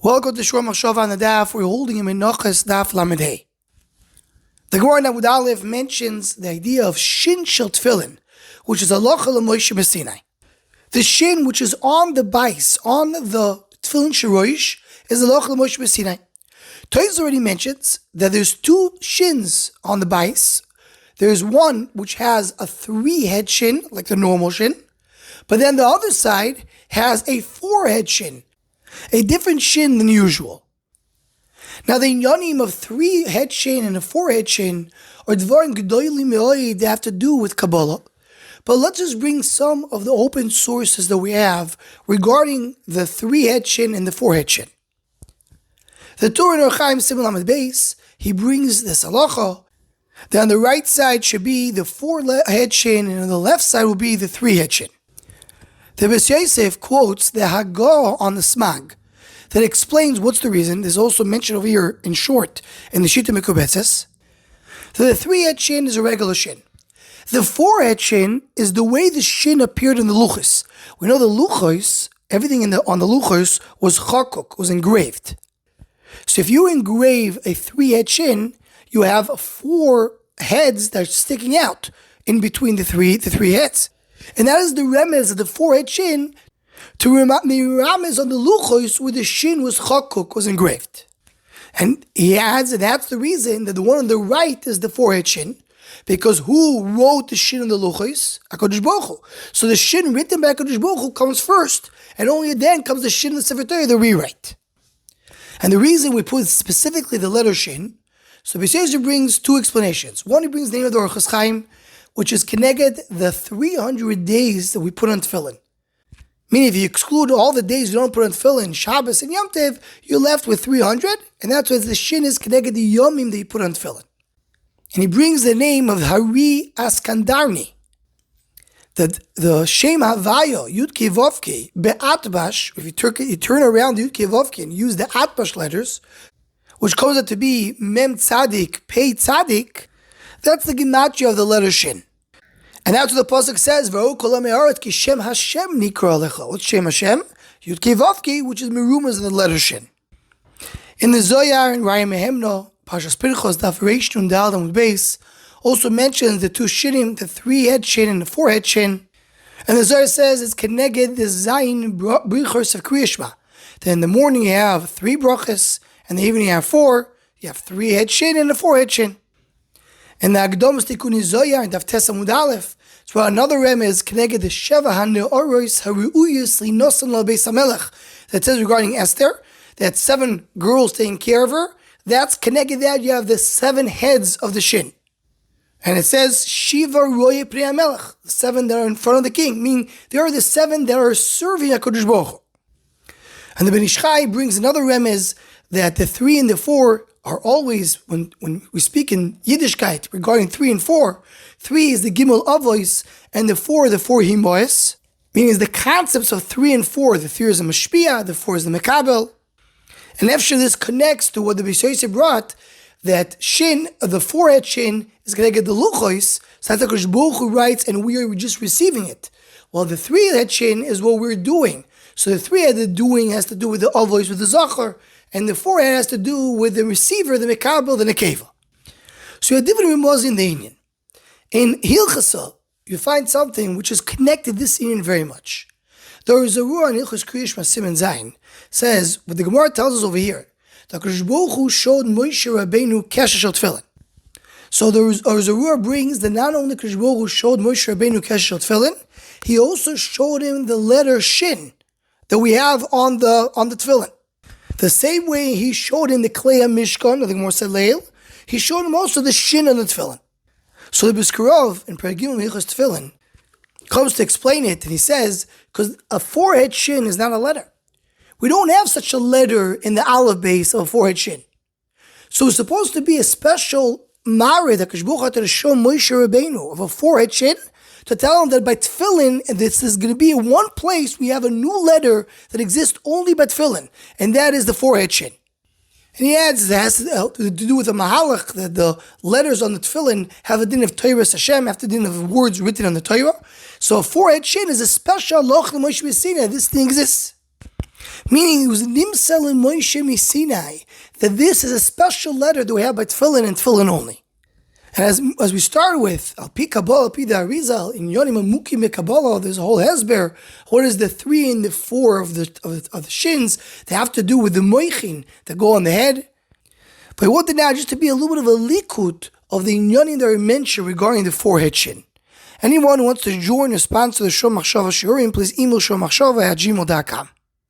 Welcome to Shor Machshava on the Daf. We're holding in Menachos Daf Lamed Hey. The Gemara in Amud Aleph mentions the idea of Shin shel Tefillin, which is halacha l'Moshe b'Sinai. The Shin, which is on the bais, on the Tefillin Sheroish, is halacha l'Moshe b'Sinai. Toys already mentions that there's two shins on the bais. There's one which has a 3-head shin, like the normal shin, but then the other side has a 4-head shin, a different shin than usual. Now the inyanim of 3-head shin and a 4-head shin are dvarim gedolim me'oid. They have to do with Kabbalah. But let's just bring some of the open sources that we have regarding the 3-head shin and the 4-head shin. The Torah in Orchaim Simon Lamed Beis, he brings this halacha that on the right side should be the 4-head shin and on the left side will be the 3-head shin. The Beis Yosef quotes the Haggadah on the Smag that explains what's the reason. There's also mentioned over here in short in the Shita Mekubetzes. So the 3-head shin is a regular shin. The 4-head shin is the way the shin appeared in the luchos. We know the luchos, everything on the luchos was chakuk, was engraved. So if you engrave a 3-head shin, you have 4 heads that are sticking out in between the three heads. And that is the remez of the 4-head shin to remez on the luchos where the shin was chakuk, was engraved. And he adds that that's the reason that the one on the right is the 4-head shin, because who wrote the shin on the luchos? HaKadosh Baruch Hu. So the shin written by HaKadosh Baruch Hu comes first, and only then comes the shin in the Sefer Torah, the rewrite. And the reason we put specifically the letter shin, so Beis Yosef brings 2 explanations. One, he brings the name of the Orchos Chaim, which is connected the 300 days that we put on tefillin. Meaning if you exclude all the days you don't put on tefillin, Shabbos and Yom Tov, you're left with 300, and that's why the shin is connected the yomim that you put on tefillin. And he brings the name of Hari Askandarni, that the Shem Havayo, Yud Kei Vav Kei, Be'atbash, if you turn around Yud Kei Vav Kei and use the Atbash letters, which comes out to be Mem Tzadik, Pei Tzadik, that's the gematria of the letter Shin. And that's what the pasuk says, V'hu kol ha'me'aret ki Shem Hashem nikra alecha. What's Shem Hashem? Yud Kei Vav Kei, which is merumas in the letter Shin. In the Zoyar and Raya Mehemno, Pashas Pinchos, Daf Reish Nun Dal Amud Beis, also mentions the 2 shinim, the 3-head shin and the 4-head shin. And the Zohar says it's keneged the Zayin brichos of Kriya Shema. Then in the morning you have 3 brachas, and in the evening you have 4. You have 3-head shin and a 4-head shin. And the Agdomus Tikuni Zoyar and Daf Tes Amud Aleph, it's where another rem is keneged the Sheva HaNe'oros HaReuyos Linosan Lo Beis HaMelech, that says regarding Esther, that 7 girls taking care of her. That's connected that you have the 7 heads of the shin. And it says, Shiva Roye Pri HaMelech, the 7 that are in front of the king, meaning they are the 7 that are serving HaKadosh Baruch Hu. And the Ben Ish Chai brings another remez that the 3 and the 4 are always, when we speak in Yiddishkeit regarding 3 and 4, 3 is the Gimel Avois, and the 4 Himois, meaning the concepts of 3 and 4, the 3 is the Mashpia, the 4 is the Mekabel. And after this connects to what the Beis Yosef brought, that shin, the 4-head shin, is going to get the luchos, so that's HaKadosh Baruch Hu writes, and we are just receiving it. While the 3-head shin is what we're doing. So the 3-head doing has to do with the avois, with the zachar, and the 4-head has to do with the receiver, the mekabel, the nekeva. So you have different remos in the Indian. In Hilchasa, you find something which is connected this Indian very much. There is a rule on Hilchas Kriya Shema Siman Zayin, says, what the Gemara tells us over here, that HaKadosh Baruch Hu showed Moshe Rabbeinu Kesher Shel Tefillin. So the Zarur brings that not only HaKadosh Baruch Hu showed Moshe Rabbeinu Kesher Shel Tefillin, he also showed him the letter Shin that we have on the Tefillin. The same way he showed him the Klei HaMishkan, I think more said Leil, he showed him also the Shin on the Tefillin. So the Biskarov in Peragim Hilchos Tefillin comes to explain it, and he says, because a 4-head Shin is not a letter. We don't have such a letter in the Aleph base of a 4-head shin. So it's supposed to be a special marid that HaKadosh Baruch Hu had to show Moshe Rabbeinu of a 4-head shin to tell him that by tefillin, this is going to be in one place we have a new letter that exists only by tefillin, and that is the 4-head shin. And he adds that has to do with the mahalach, that the letters on the tefillin have a din of Torah Hashem, have the din of words written on the Torah. So a 4-head shin is a special loch l'Moshe B'Sinai. This thing exists. Meaning it was Nimsel in Moshe Sinai, that this is a special letter that we have by Tefillin and Tefillin only. And as we start with, Al Pi Kabbalah, Al Pi the Arizal, in Yonim Amuki Me Kabbalah, there's a whole Hezber. What is the 3 and the 4 of the shins? They have to do with the moichin that go on the head. But I wanted now just to be a little bit of a likut of the Yonim that are mentioned regarding the forehead shin. Anyone who wants to join or sponsor the Shom Machshava Shiurim, please email shommachshava@gmail.com.